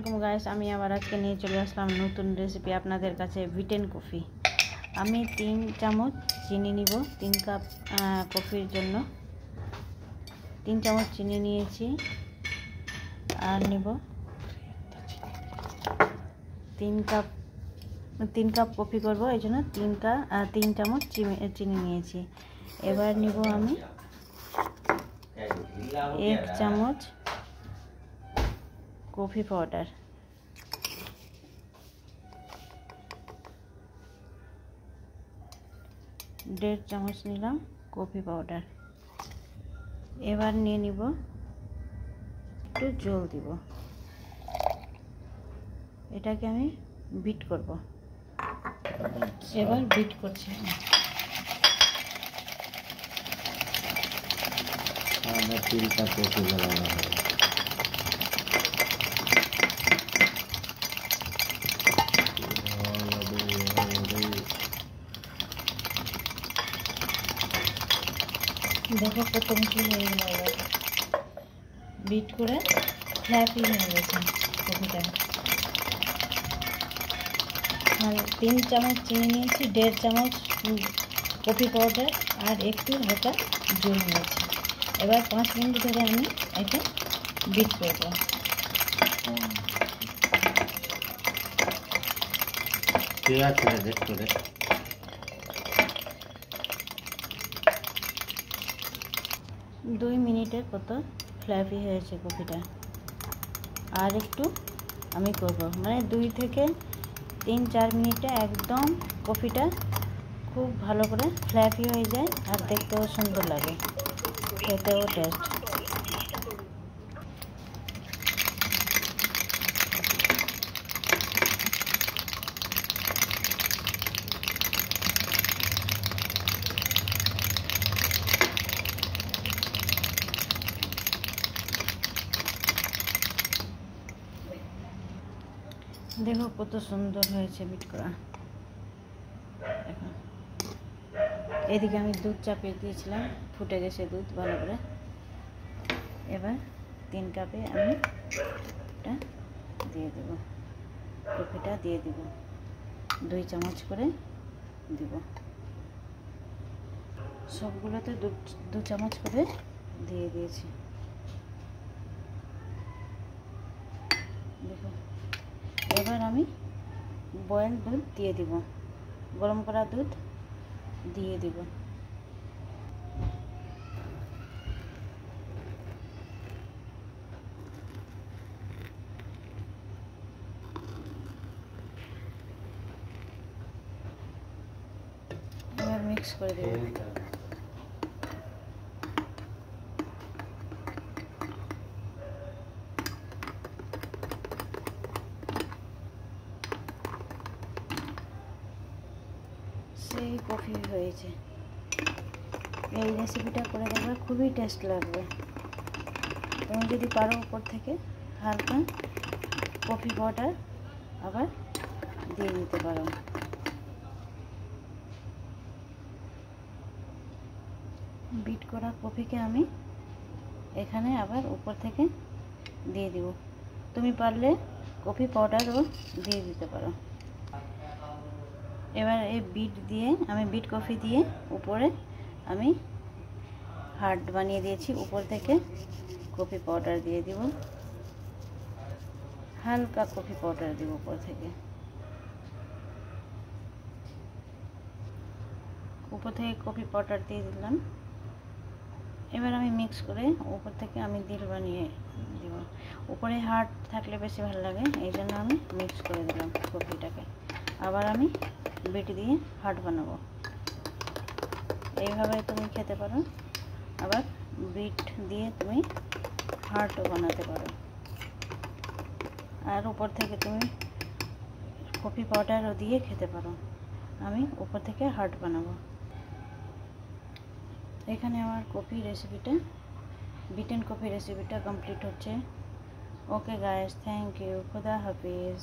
Guys, আমি আবার আজকে নিয়ে চলে আসলাম নতুন রেসিপি আপনাদের কাছে। Beaten coffee. আমি 3 চামচ চিনি নিব। 3 কাপ কফির জন্য 3 চামচ চিনি নিয়েছি। আর নিব 3 কাপ কফি করব, এই জন্য 3 চামচ চিনি নিয়েছি। এবার নিব আমি 1 চামচ কফি পাউডার, 1.5 চামচ নিলাম কফি পাউডার। এবার নিয়ে নিব একটু জল দিব। এটাকে আমি বিট করব। এবার বিট করছি। দেখো কত মিষ্টি হয়ে গেল। বিট করে ফ্ল্যাপি হয়ে গেছে কফিটা। 3 চামচ চিনি নিয়েছি, 1.5 চামচ কফি পাউডার আর একটু হালকা জল নিয়েছি। এবার 5 মিনিট ধরে আমি এটা বিট করব। দুই মিনিটের কত ফ্ল্যাপি হয়েছে কফিটা। আর একটু আমি করব, মানে 2 থেকে 3-4 মিনিটে একদম কফিটা খুব ভালো করে ফ্ল্যাপি হয়ে যায় আর দেখতেও সুন্দর লাগে, খেতেও টেস্ট। দেখো কত সুন্দর হয়েছে বিট করা। এদিকে আমি দুধ চাপিয়ে দিয়েছিলাম, ফুটে গেছে দুধ ভালো করে। এবার 3 কাপে আমি এটা দিয়ে দেব, কফিটা দিয়ে দিব। 2 চামচ করে দিব। সবগুলোতে 2 চামচ করে দিয়ে দিয়েছি। দেখো, এবার আমি বয়েল দুধ দিয়ে দিব, গরম করা দুধ দিয়ে দিব। এবার মিক্স করে দেব। সেই কফি হয়েছে। এই রেসিপিটা করে দেখবে, খুবই টেস্ট লাগবে। তুমি যদি পারো উপর থেকে হালকা কফি পাউডার আবার দিয়ে দিতে পারো। বিট করা কফিকে আমি এখানে আবার উপর থেকে দিয়ে দিব। তুমি পারলে কফি পাউডারও দিয়ে দিতে পারো। এবার এই বিট কফি দিয়ে উপরে আমি হার্ড বানিয়ে দিয়েছি। উপর থেকে কফি পাউডার দিয়ে দিব, হালকা কফি পাউডার দিব উপর থেকে। উপর থেকে কফি পাউডার দিয়ে দিলাম। এবার আমি মিক্স করে উপর থেকে আমি দিল বানিয়ে দিব। উপরে হার্ড থাকলে বেশি ভালো লাগে, এই জন্য আমি মিক্স করে দিলাম কফিটাকে। আবার আমি বিট দিয়ে হার্ড বানাবো। এইভাবে তুমি খেতে পারো, আবার বিট দিয়ে তুমি হার্ডও বানাতে পারো। আর উপর থেকে তুমি কফি পাউডারও দিয়ে খেতে পারো। আমি উপর থেকে হার্ড বানাবো। এখানে আমার বিটেন কফি রেসিপিটা কমপ্লিট হচ্ছে। Okay guys, thank you. খুদা হাফিজ।